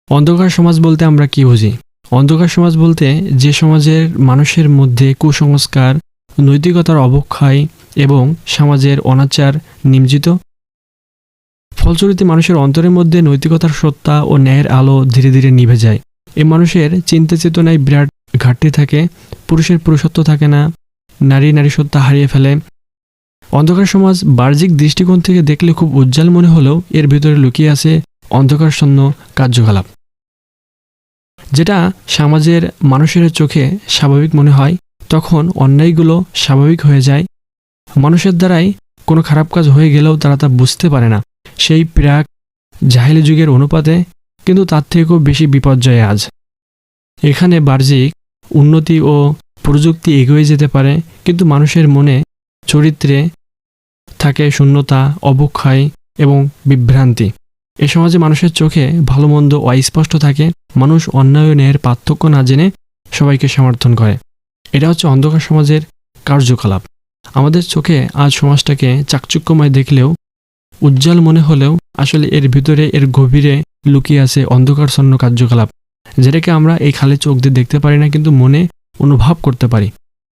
অন্ধকার সমাজ বলতে আমরা কি বুঝি? অন্ধকার সমাজ বলতে যে সমাজের মানুষের মধ্যে কুসংস্কার, নৈতিকতার অবক্ষয় এবং সমাজের অনাচার নিমজ্জিত। ফলশ্রুতিতে মানুষের অন্তরের মধ্যে নৈতিকতার সত্তা ও ন্যায়ের আলো ধীরে ধীরে নিভে যায়। এই মানুষের চিন্তা চেতনায় বিরাট ঘাটতি থাকে, পুরুষের পুরুষত্ব থাকে না, নারী নারীসত্তা হারিয়ে ফেলে। অন্ধকার সমাজ বাহ্যিক দৃষ্টিকোণ থেকে দেখলে খুব উজ্জ্বল মনে হলেও এর ভিতরে লুকিয়ে আছে অন্ধকারশূন্য কার্যকলাপ, যেটা সমাজের মানুষের চোখে স্বাভাবিক মনে হয়। তখন অন্যায়গুলো স্বাভাবিক হয়ে যায়। মানুষের দ্বারাই কোনো খারাপ কাজ হয়ে গেলেও তারা তা বুঝতে পারে না, সেই প্রাক জাহেলি যুগের অনুপাতে, কিন্তু তার থেকেও বেশি বিপর্যয় আজ। এখানে বাহ্যিক উন্নতি ও প্রযুক্তি এগিয়ে যেতে পারে, কিন্তু মানুষের মনে চরিত্রে থাকে শূন্যতা, অবক্ষয় এবং বিভ্রান্তি। এ সমাজে মানুষের চোখে ভালো মন্দ অস্পষ্ট থাকে। মানুষ অন্যায় ও ন্যায়ের পার্থক্য না জেনে সবাইকে সমর্থন করে। এটা হচ্ছে অন্ধকার সমাজের কার্যকলাপ। আমাদের চোখে আজ সমাজটাকে চাকচুক্যময় দেখলেও, উজ্জ্বল মনে হলেও, আসলে এর ভিতরে, এর গভীরে লুকিয়ে আছে অন্ধকারশূন্য কার্যকলাপ, যেটাকে আমরা এই খালি চোখ দিয়ে দেখতে পারি না, কিন্তু মনে অনুভব করতে পারি।